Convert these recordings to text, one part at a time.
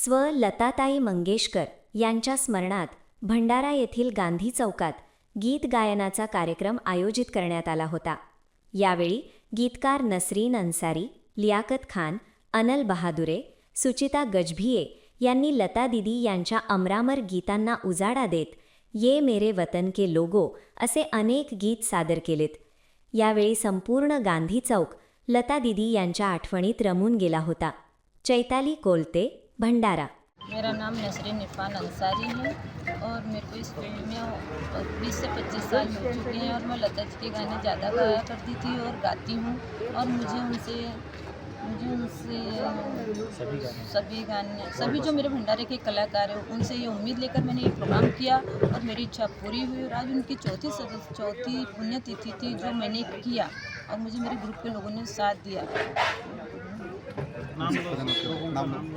स्व लताताई मंगेशकर यांच्या स्मरणात भंडारा येथील गांधी चौकात गीत गायनाचा कार्यक्रम आयोजित करण्यात आला होता। यावेळी गीतकार नसरीन अन्सारी, लियाकत खान, अनल बहादुरे, सुचिता गजभिये यांनी लता दीदी यांच्या अमरामर गीतांना उजाळा देत ये मेरे वतन के लोगो असे अनेक गीत सादर केलेत। यावेळी संपूर्ण गांधी चौक लता दीदी यांच्या आठवणीत रमून गेला होता। चैताली कोलते, भंडारा। मेरा नाम नसरीन इरफान अंसारी है और मेरे को इस फील्ड में 20 से 25 साल हो चुके हैं और मैं लता जी के गाने ज़्यादा गाया करती थी और गाती हूँ। और मुझे उनसे सभी जो मेरे भंडारे के कलाकार हैं उनसे ये उम्मीद लेकर मैंने ये प्रोग्राम किया और मेरी इच्छा पूरी हुई। और आज उनकी चौथी पुण्यतिथि थी जो मैंने किया और मुझे मेरे ग्रुप के लोगों ने साथ दिया।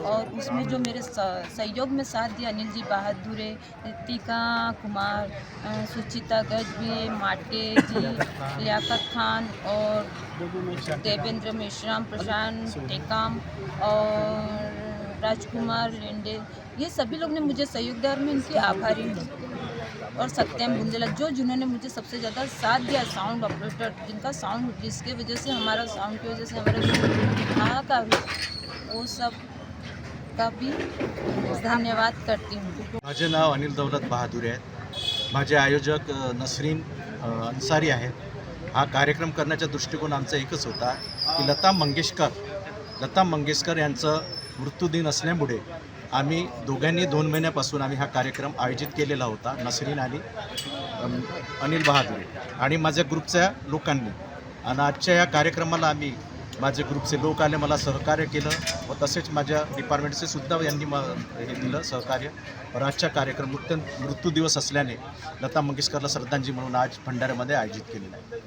और उसमें जो मेरे सहयोग में साथ दिया अनिल जी बहादुरे, रितिका कुमार, सुचिता गजभिये, माटे जी, लियाकत खान और देवेंद्र मेश्राम, प्रशांत टेकाम और राजकुमार लेंडे, ये सभी लोग ने मुझे सहयोग दिया और मैं इनकी आभारी हूँ। और सत्यम बुंदेला जिन्होंने मुझे सबसे ज़्यादा साथ दिया, साउंड ऑपरेटर जिनका साउंड जिसके वजह से हमारा साउंड की वजह से हमारा जो हाहाकार वो सब का भी धन्यवाद करती हूँ। माझे नाव अनिल दौलत बहादुरे आहे। माझे आयोजक नसरीन अन्सारी आहेत। हा कार्यक्रम करण्याचा दृष्टिकोन आमचा एकच होता की लता मंगेशकर यांचं मृत्यूदिन असल्यामुळे आम्ही दोघांनी 2 महिन्यापासून आम्ही हा कार्यक्रम आयोजित केलेला होता, नसरीन आणि अनिल बहादुरे आणि माझ्या ग्रुपच्या लोकांनी। आणि आजच्या या कार्यक्रमाला आम्ही माझे ग्रुपचे लोक आले, मला सहकार्य केलं व तसेच माझ्या डिपार्टमेंटचे सुद्धा यांनी हे दिलं सहकार्य। और आजचा कार्यक्रम मृत्यू दिवस असल्याने लता मंगेशकरला श्रद्धांजली म्हणून आज भंडाऱ्यामध्ये आयोजित केलेला आहे।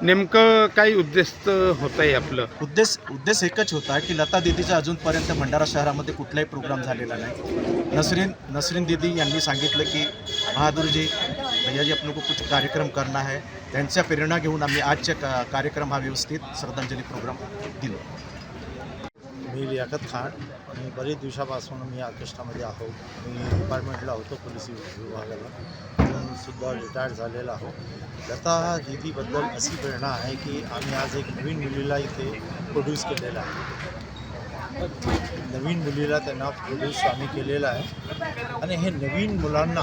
नेमकं काय उद्देश होतं आहे आपलं? उद्देश एकच होता की लता दीदीचा अजूनपर्यंत भंडारा शहरामध्ये कुठलाही प्रोग्राम झालेला नाही। नसरीन दीदी यांनी सांगितलं की बहादुर जी भैया जी अपने को कुछ कार्यक्रम करना है, त्यांच्या प्रेरणा घेऊन आम्ही आजच्या कार्यक्रम हा व्यवस्थित श्रद्धांजली प्रोग्राम दिला। मी लियाकत खान, मी बरेच दिवसापासून मी ऑर्केस्ट्रामध्ये आहो। मी डिपार्टमेंटला होतो पोलीस विभागाला, सुद्धा रिटायर्ड झालेला आहो। लता दीदीबद्दल अशी प्रेरणा आहे की आम्ही आज एक नवीन मुलीला इथे प्रोड्यूस केलेला आहे। नवीन मुलीला त्यांना प्रोड्यूस आम्ही केलेला आहे आणि हे नवीन मुलांना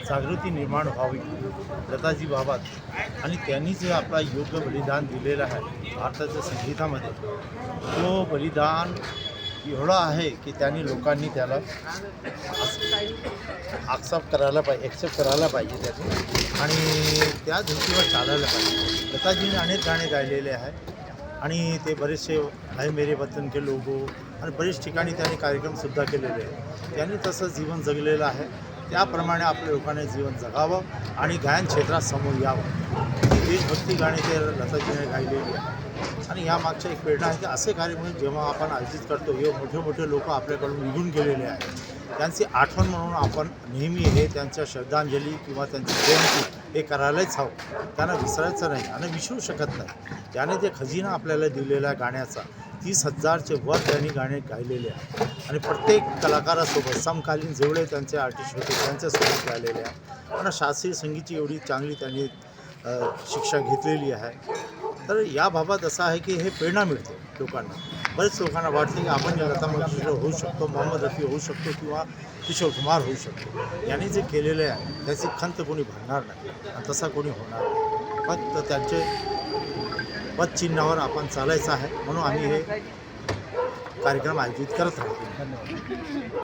जागृती निर्माण व्हावी लताजीबाबत। आणि त्यांनी जे आपला योग्य बलिदान दिलेलं आहे भारताच्या संगीतामध्ये, तो बलिदान एवढा आहे की त्यांनी लोकांनी त्याला ॲक्सेप्ट करायला पाहिजे त्यातून आणि त्या धर्तीवर चालायला पाहिजे। लताजीने अनेक गाणे गायलेले आहेत आणि ते बरेचसे आहे मेरे वतन के लोगो आणि बरेच ठिकाणी त्यांनी कार्यक्रमसुद्धा केलेले आहेत। त्यांनी तसं जीवन जगलेलं आहे, त्याप्रमाणे आपल्या लोकांनी जीवन जगावं आणि गायन क्षेत्रात समोर यावं। देशभक्ती गाणी ते लताजीने गायलेली आहे आणि यामागच्या एक प्रेरणा आहे की असे कार्यक्रम जेव्हा आपण आयोजित करतो, हे मोठे लोक आपल्याकडून निघून गेलेले आहेत, त्यांची आठवण म्हणून आपण नेहमी हे त्यांच्या श्रद्धांजली किंवा त्यांची जयंती हे करायलाच हवं, त्यांना विसरायचं नाही आणि विसरू शकत नाही। त्याने ते खजिना आपल्याला दिलेला गाण्याचा 30,000चे वर त्यांनी गाणे गायलेले आहेत आणि प्रत्येक कलाकारासोबत समकालीन जेवढे त्यांचे आर्टिस्ट होते त्यांच्यासोबत गायलेले आहेत आणि शास्त्रीय संगीतची एवढी चांगली त्यांनी शिक्षा घेतलेली आहे। तर याबाबत असं आहे की हे प्रेरणा मिळते लोकांना। बरेच लोकांना वाटते की आपण लता मंगेशकर होऊ शकतो, मोहम्मद रफी होऊ शकतो किंवा किशोर कुमार होऊ शकतो। यांनी जे केलेले आहे त्याची खंत कोणी भरणार नाही आणि तसा कोणी होणार नाही। फक्त त्यांचे पदचिन्हावर आपण चालायचं आहे, म्हणून आम्ही हे कार्यक्रम आयोजित करत राहतो।